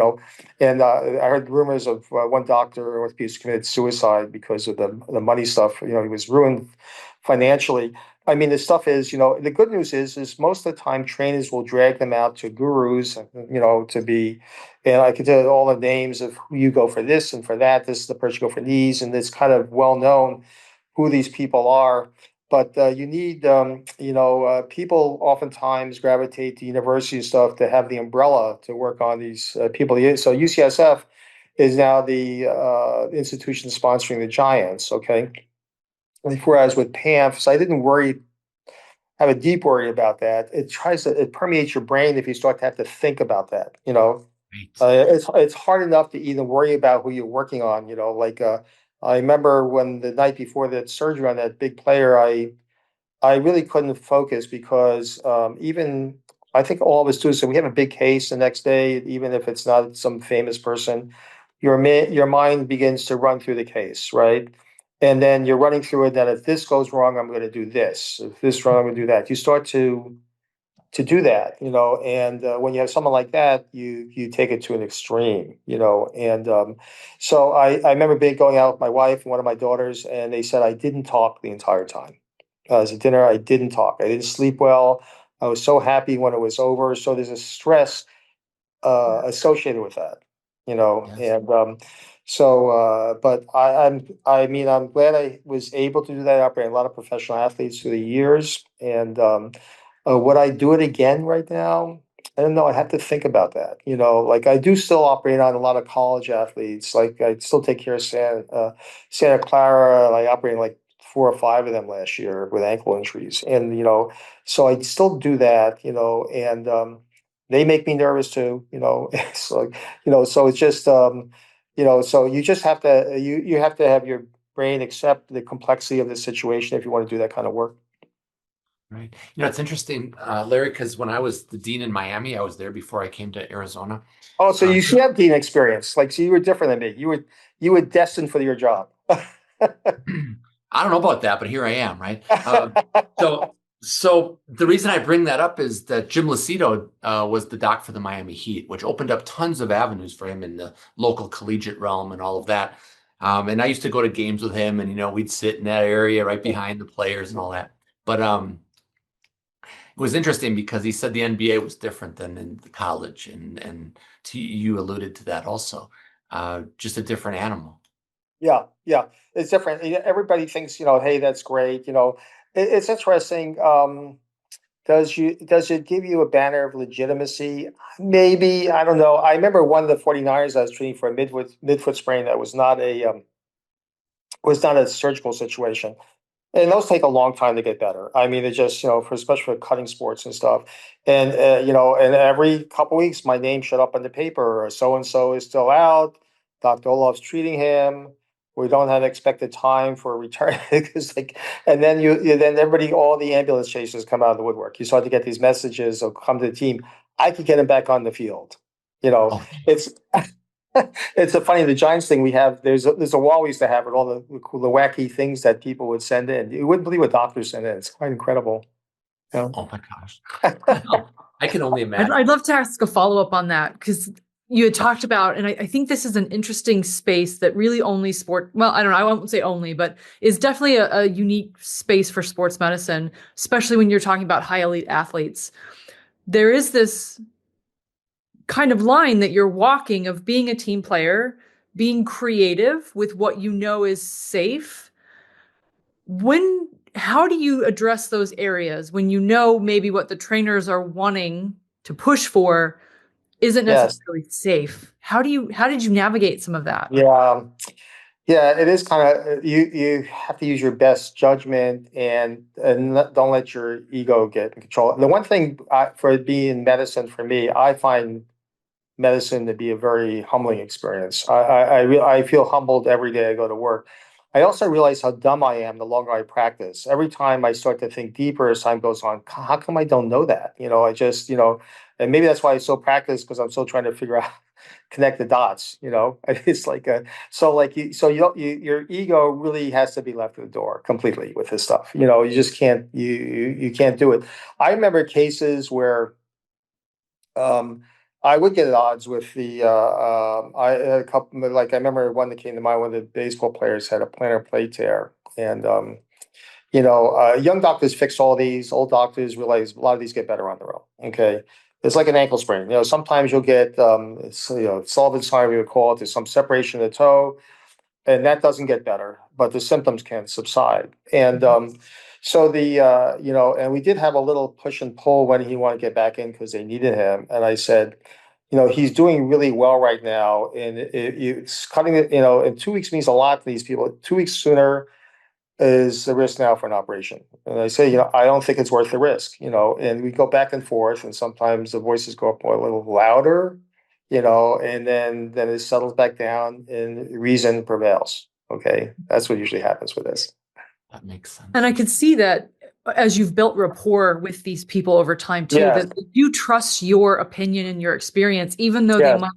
And I heard rumors of one doctor orthopedist committed suicide because of the money stuff. He was ruined financially. I mean, the stuff is, the good news is most of the time trainers will drag them out to gurus, to be, and I can tell you all the names of who you go for this and for that. This is the person you go for these, and it's kind of well known who these people are. But you need, people oftentimes gravitate to university stuff to have the umbrella to work on these people. So UCSF is now the institution sponsoring the Giants. Okay. Whereas with PAMFs, I didn't have a deep worry about that. It permeates your brain if you start to have to think about that. It's hard enough to even worry about who you're working on. Like I remember when the night before that surgery on that big player, I really couldn't focus because even I think all of us do. So we have a big case the next day, even if it's not some famous person, your mind begins to run through the case, right? And then you're running through it. That if this goes wrong, I'm going to do this. If this wrong, I'm going to do that. You start to do that, and when you have someone like that, you take it to an extreme, and so I remember going out with my wife and one of my daughters, and they said I didn't talk the entire time. As a dinner, I didn't talk. I didn't sleep well. I was so happy when it was over. So there's a stress associated with that, Yes. and but I'm glad I was able to do that. I operate a lot of professional athletes through the years, and would I do it again right now? I don't know. I have to think about that. Like I do still operate on a lot of college athletes. Like I still take care of Santa Clara. I operate like 4 or 5 of them last year with ankle injuries. And, so I still do that, and they make me nervous too, it's like, so it's just, so you just have to, you have to have your brain accept the complexity of the situation if you want to do that kind of work. Right. It's interesting, Larry, because when I was the dean in Miami, I was there before I came to Arizona. Oh, so you have dean experience. Like, so you were different than me. You were destined for your job. I don't know about that, but here I am, right? So the reason I bring that up is that Jim Lucido was the doc for the Miami Heat, which opened up tons of avenues for him in the local collegiate realm and all of that. And I used to go to games with him, and we'd sit in that area right behind the players and all that. But it was interesting because he said the NBA was different than in the college, and you alluded to that also. Just a different animal. Yeah, it's different. Everybody thinks, hey, that's great. It's interesting. Does it give you a banner of legitimacy? Maybe, I don't know. I remember one of the 49ers I was treating for a midfoot sprain that was not a surgical situation. And those take a long time to get better. I mean, it just, especially for cutting sports and stuff. And, and every couple of weeks, my name showed up on the paper, or so-and-so is still out. Dr. Oloff's treating him. We don't have expected time for a return. And then then everybody, all the ambulance chasers come out of the woodwork. You start to get these messages of come to the team. I could get him back on the field. It's, it's a funny, the Giants thing we have, there's a wall we used to have with all the wacky things that people would send in. You wouldn't believe what doctors send in. It's quite incredible. Oh my gosh. I can only imagine. I'd love to ask a follow-up on that, because you had talked about, and I think this is an interesting space that really only I don't know, I won't say only, but is definitely a unique space for sports medicine, especially when you're talking about high elite athletes. There is this kind of line that you're walking of being a team player, being creative with what you know is safe. How do you address those areas when maybe what the trainers are wanting to push for isn't necessarily safe? How did you navigate some of that? Yeah, it is kind of, you have to use your best judgment and don't let your ego get in control. The one thing for being medicine for me, I find medicine to be a very humbling experience. I feel humbled every day I go to work. I also realize how dumb I am the longer I practice. Every time I start to think deeper as time goes on, how come I don't know that? I just, and maybe that's why I so practice, because I'm still trying to figure out, connect the dots, It's like your ego really has to be left at the door completely with this stuff. You just can't, you can't do it. I remember cases where, I would get at odds with the I remember one that came to mind. One of the baseball players had a plantar plate tear, and young doctors fix all these. Old doctors realize a lot of these get better on their own. Okay, it's like an ankle sprain. Sometimes you'll get Sullivan syndrome, we would call it. There's some separation of the toe, and that doesn't get better, but the symptoms can subside. And so and we did have a little push and pull when he wanted to get back in because they needed him. And I said, he's doing really well right now, and it's cutting it. And 2 weeks means a lot to these people. 2 weeks sooner is the risk now for an operation. And I say, I don't think it's worth the risk. And we go back and forth, and sometimes the voices go up a little louder, and then it settles back down, and reason prevails. Okay, that's what usually happens with this. That makes sense. And I could see that as you've built rapport with these people over time too, that you trust your opinion and your experience, even though they might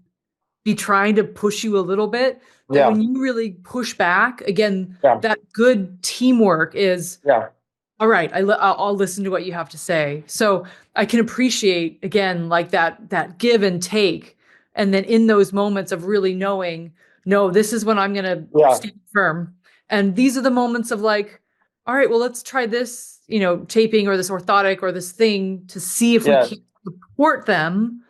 be trying to push you a little bit. But when you really push back, again, that good teamwork is, all right, I'll listen to what you have to say. So I can appreciate, again, like that give and take. And then in those moments of really knowing, no, this is when I'm going to stand firm. And these are the moments of like, all right, well, let's try this, taping or this orthotic or this thing to see if we can support them.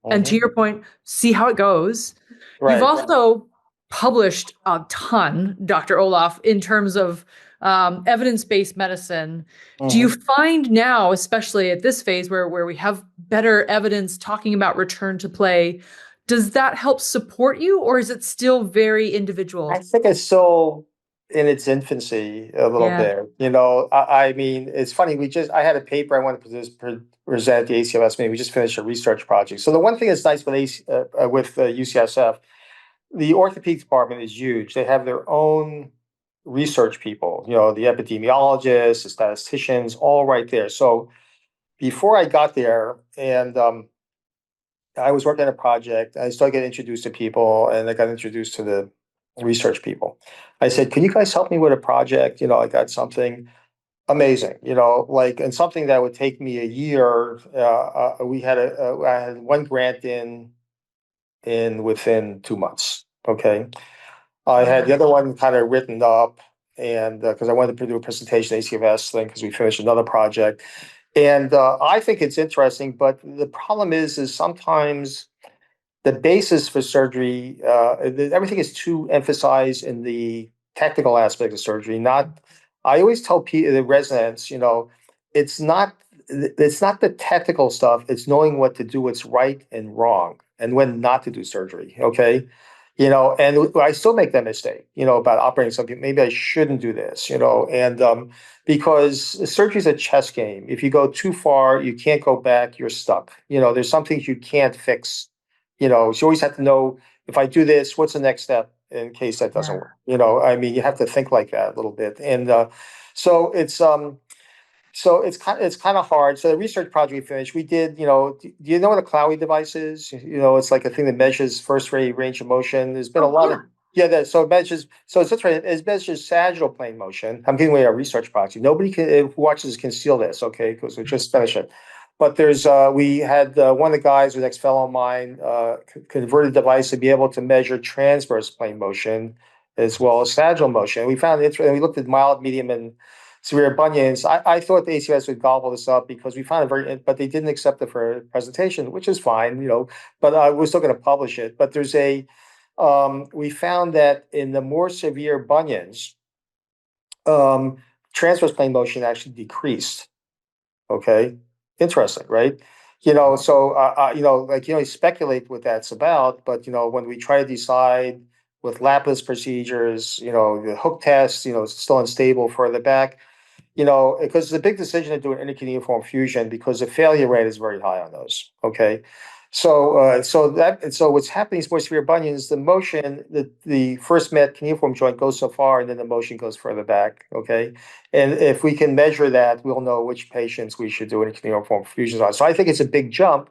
And to your point, see how it goes. Right. You've also published a ton, Dr. Oloff, in terms of evidence-based medicine. Do you find now, especially at this phase where we have better evidence talking about return to play, does that help support you, or is it still very individual? I think it's still in its infancy a little bit. I mean, it's funny. I had a paper I wanted to present at the ACFS meeting. We just finished a research project. So the one thing that's nice with UCSF, the orthopedic department is huge. They have their own research people, the epidemiologists, the statisticians, all right there. So before I got there, and I was working on a project, I started getting introduced to people, and I got introduced to the research people. I said, "Can you guys help me with a project? I got something amazing, and something that would take me a year." I had one grant in within 2 months. Okay, I had the other one kind of written up, and because I wanted to do a presentation at ACFS thing because we finished another project, and I think it's interesting. But the problem is sometimes the basis for surgery, everything is too emphasized in the technical aspect of surgery. I always tell the residents, it's not the technical stuff. It's knowing what to do, what's right and wrong, and when not to do surgery. Okay, and I still make that mistake. About operating something. Maybe I shouldn't do this. And because surgery is a chess game. If you go too far, you can't go back. You're stuck. There's some things you can't fix. So you always have to know, if I do this, what's the next step in case that doesn't work. I mean, you have to think like that a little bit, and so it's kind of hard. So the research project we finished, we did, do you know what a Clowie device is? It's like a thing that measures first rate range of motion. There's been a lot of so it measures. So it's right. It measures sagittal plane motion. I'm giving away our research project. Nobody who watches can steal this, okay? Because we just finished it. But we had one of the guys, an ex-fellow of mine, converted the device to be able to measure transverse plane motion as well as sagittal motion. We found it, and we looked at mild, medium, and severe bunions. I thought the ACS would gobble this up because we found it but they didn't accept it for a presentation, which is fine, but we're still going to publish it. But we found that in the more severe bunions, transverse plane motion actually decreased. Okay. Interesting, right? So, speculate what that's about, but, when we try to decide with lapless procedures, the hook test, still unstable further back, because it's a big decision to do an intercuneiform fusion because the failure rate is very high on those. Okay. So what's happening is more severe bunions, the motion, the first met cuneiform joint goes so far and then the motion goes further back. Okay. And if we can measure that, we'll know which patients we should do intercuneiform fusions on. So I think it's a big jump,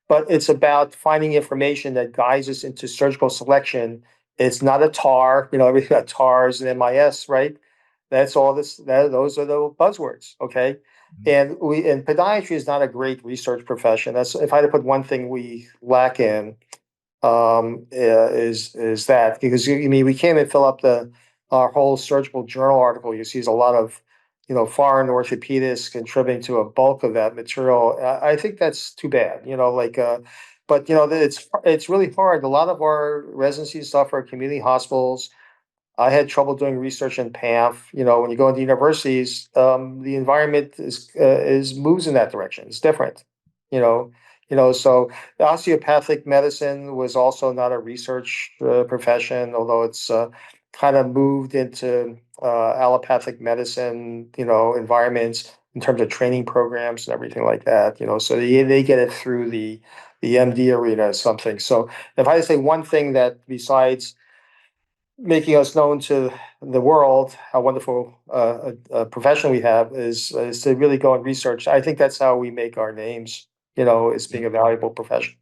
but it's about finding information that guides us into surgical selection. It's not a TAR, everything about TARs and MIS, right? That's all those are the buzzwords. Okay. And podiatry is not a great research profession. That's, if I had to put one thing we lack in, is that, because we can't even fill up our whole surgical journal article. You see, there's a lot of foreign orthopedists contributing to a bulk of that material. I think that's too bad. But it's really hard. A lot of our residency stuff are community hospitals. I had trouble doing research in PAMF. When you go into universities, the environment is moves in that direction. It's different. So osteopathic medicine was also not a research profession, although it's kind of moved into allopathic medicine, environments in terms of training programs and everything like that. So they get it through the MD arena or something. So if I had to say one thing that besides making us known to the world how wonderful a profession we have is to really go and research. I think that's how we make our names, as being a valuable profession.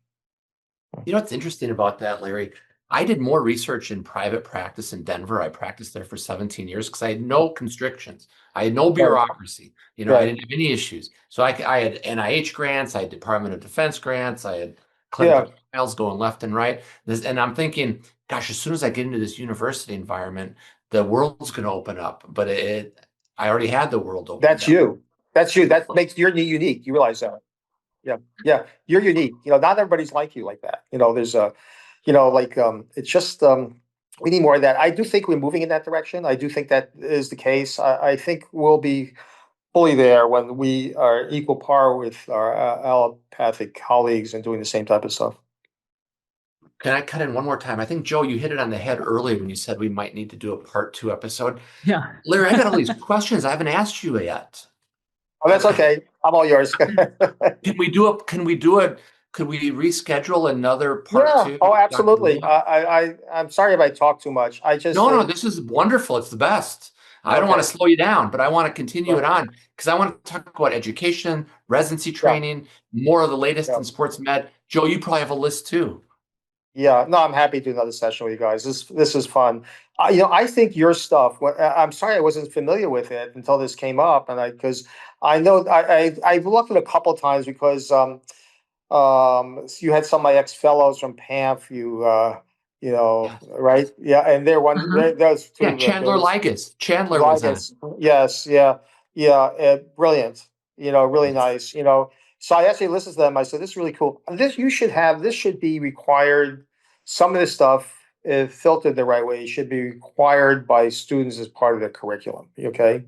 What's interesting about that, Larry? I did more research in private practice in Denver. I practiced there for 17 years because I had no constrictions. I had no bureaucracy. I didn't have any issues. So I had NIH grants. I had Department of Defense grants. I had clinical trials going left and right. And I'm thinking, gosh, as soon as I get into this university environment, the world's going to open up. But I already had the world open. That's you. That makes you unique. You realize that. Yeah. You're unique. Not everybody's like you like that. There's it's just, we need more of that. I do think we're moving in that direction. I do think that is the case. I think we'll be fully there when we are equal par with our allopathic colleagues and doing the same type of stuff. Can I cut in one more time? I think, Joe, you hit it on the head earlier when you said we might need to do a part 2 episode. Yeah. Larry, I got all these questions I haven't asked you yet. Oh, that's okay. I'm all yours. Can we could we reschedule another part Yeah. 2? Oh, Dr. absolutely. Oloff? I'm sorry if I talk too much. I just No, this is wonderful. It's the best. I don't want to okay. slow you down, but I want to continue Yeah. it on because I want to talk about education, residency Yeah. training, more of the latest Yeah. in sports med. Joe, you probably have a list too. Yeah. No, I'm happy to do another session with you guys. This is fun. I think your stuff. I'm sorry I wasn't familiar with it until this came up, and because I know I've looked at it a couple of times because you had some of my ex-fellows from PAMF, Yeah. right? Yeah, and they're one, Uh-huh. those Yeah, two, Chandler those Ligas. Chandler was on. Ligas. Yes, yeah, yeah, brilliant. Really nice. So I actually listened to them. I said, "This is really cool. This should be required. Some of this stuff, if filtered the right way, should be required by students as part of their curriculum." Okay,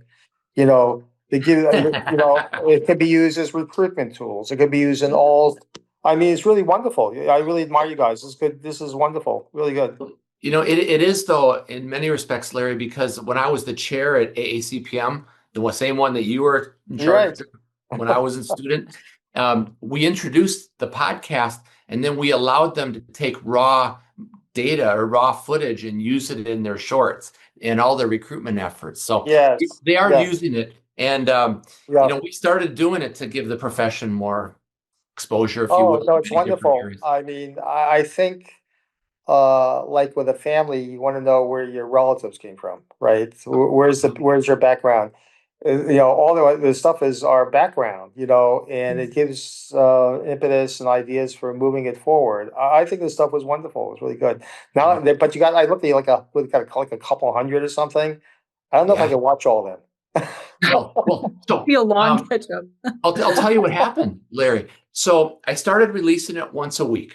they give, it could be used as recruitment tools. It could be used in all. I mean, it's really wonderful. I really admire you guys. It's good. This is wonderful. Really good. It is though in many respects, Larry, because when I was the chair at AACPM, the same one that you were in You're charge right. of when I was a student, we introduced the podcast and then we allowed them to take raw data or raw footage and use it in their shorts and all their recruitment efforts. So Yes. they are Yes. using it. And, Yeah. we started doing it to give the profession more exposure, if you Oh, will, no, in it's many different wonderful. areas. I mean, I think, like with a family, you want to know where your relatives came from, right? Where's your background? All the stuff is our background, and it gives impetus and ideas for moving it forward. I think this stuff was wonderful. It was really good. Now, but I looked at like a couple hundred or something. I don't know if I Yeah. can watch all of them. So Be a long catch up. I'll tell you what happened, Larry. So I started releasing it once a week.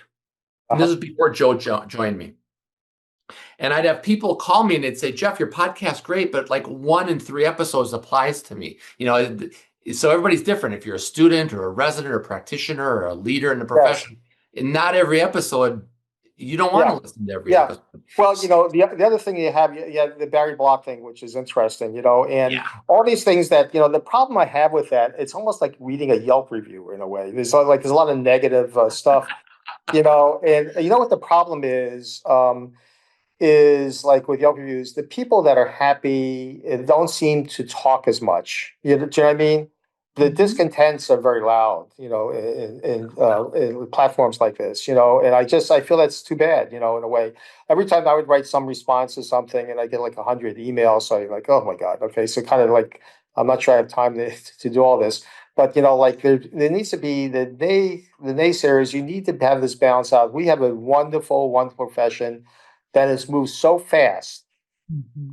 And this Uh-huh. was before Joe joined me. And I'd have people call me and they'd say, Jeff, your podcast's great, but like 1 in 3 episodes applies to me. So everybody's different. If you're a student or a resident or practitioner or a leader in the Yes. profession, and not every episode, you don't want Yeah. to listen to every Yeah. episode. Well, the other thing you have the Barry Block thing, which is interesting, and Yeah. all these things that, the problem I have with that, it's almost like reading a Yelp review in a way. There's a lot of negative stuff, and what the problem is like with Yelp reviews, the people that are happy don't seem to talk as much. Do you know what I mean? The discontents are very loud, in platforms like this, and I feel that's too bad, in a way. Every time I would write some response to something and I get like 100 emails, so I'm like, oh my God, okay, so kind of like I'm not sure I have time to do all this, but like there needs to be the naysayers. You need to have this balance out. We have a wonderful, wonderful profession that has moved so fast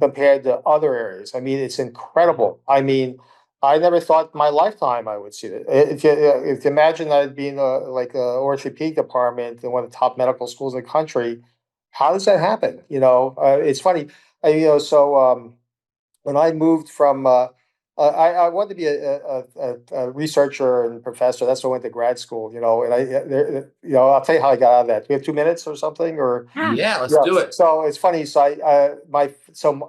compared to other areas. I mean, it's incredible. I mean, I never thought in my lifetime I would see it. If you imagine I'd be in like a orthopedic department in one of the top medical schools in the country, how does that happen? It's funny. When I moved from, I wanted to be a researcher and professor. That's why I went to grad school. And I'll tell you how I got out of that. We have 2 minutes or something, or Yeah, let's yeah. do it. So it's funny. So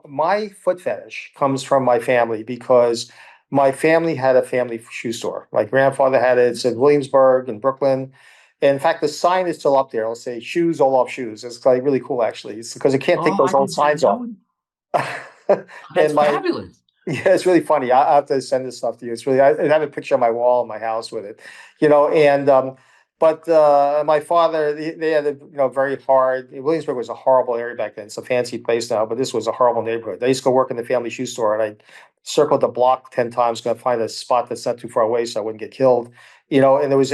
my foot fetish comes from my family because my family had a family shoe store. My grandfather had it. It's in Williamsburg in Brooklyn. And in fact, the sign is still up there. It'll say "Shoes, Oloff shoes." It's like really cool, actually. It's because you can't take Oh, those I old didn't signs off. know. That's And my fabulous. yeah, it's really funny. I have to send this stuff to you. It's really, I have a picture on my wall in my house with it, and, but, my father, they had a, very hard, Williamsburg was a horrible area back then. It's a fancy place now, but this was a horrible neighborhood. I used to go work in the family shoe store and I circled the block 10 times, going to find a spot that's not too far away so I wouldn't get killed, and there was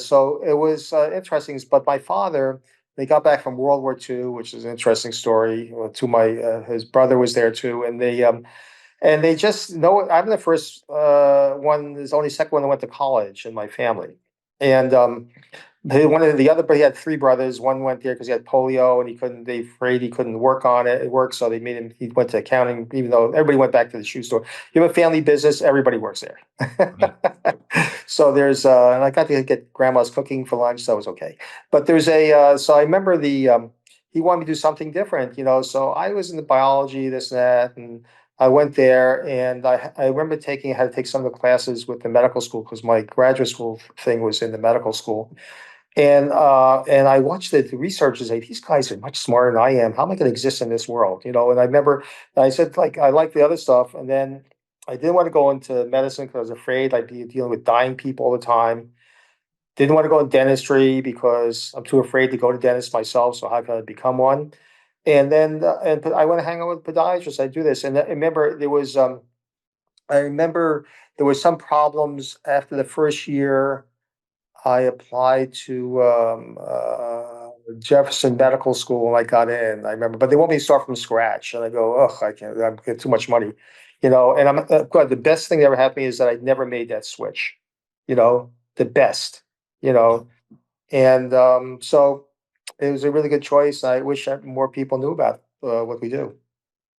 so it was interesting, but my father, they got back from World War II, which is an interesting story. To my his brother was there too, and they just know I'm the first one. There's only second one that went to college in my family, and But he had three brothers. One went there because he had polio and they afraid he couldn't work on it. It worked. So he went to accounting, even though everybody went back to the shoe store. You have a family business, everybody works there. So and I got to get grandma's cooking for lunch. So it was okay. But so I remember he wanted me to do something different, so I was into biology, this and that. And I went there and I remember I had to take some of the classes with the medical school because my graduate school thing was in the medical school. And I watched the researchers say, these guys are much smarter than I am. How am I going to exist in this world? And I remember I said, like, I like the other stuff. And then I didn't want to go into medicine because I was afraid I'd be dealing with dying people all the time. Didn't want to go in dentistry because I'm too afraid to go to dentist myself. So how can I become one? And then I went to hang out with podiatrists. I do this. And I remember there was some problems after the first year. I applied to Jefferson Medical School and I got in. I remember, but they want me to start from scratch, and I go, "Ugh, I can't. I get too much money," And I'm God. The best thing that ever happened to me is that I never made that switch. The best. And so it was a really good choice. I wish more people knew about what we do.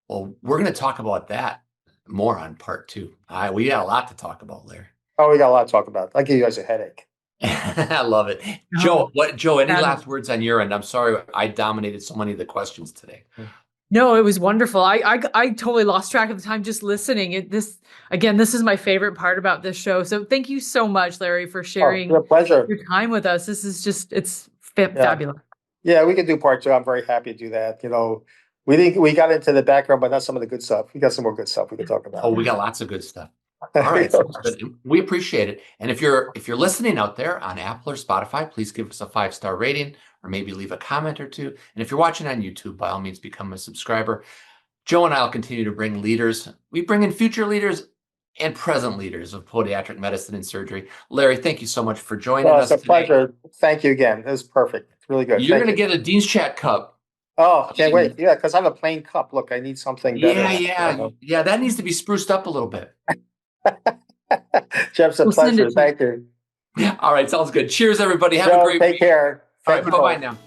Well, we're going to talk about that more on part 2. We got a lot to talk about, Larry. Oh, we got a lot to talk about. I give you guys a headache. I love it. Joe, any last words on your end? I'm sorry I dominated so many of the questions today. No, it was wonderful. I totally lost track of the time just listening. This is my favorite part about this show. So thank you so much, Larry, for sharing your pleasure. Your time with us. This is it's fabulous. Yeah, we can do part 2. I'm very happy to do that. We got into the background, but not some of the good stuff. We got some more good stuff we can talk about. Oh, we got lots of good stuff. All right, we appreciate it. And if you're listening out there on Apple or Spotify, please give us a 5-star rating or maybe leave a comment or two. And if you're watching on YouTube, by all means, become a subscriber. Joe and I will continue to bring leaders. We bring in future leaders and present leaders of podiatric medicine and surgery. Larry, thank you so much for joining us. It's a pleasure. Thank you again. It was perfect. It's really good. You're going to get a Dean's Chat cup. Oh, can't wait. Yeah, because I have a plain cup. Look, I need something better. Yeah, that needs to be spruced up a little bit. Jeff's a pleasure. Thank you. All right, sounds good. Cheers, everybody. Have a great week. Take care. All right, bye-bye now.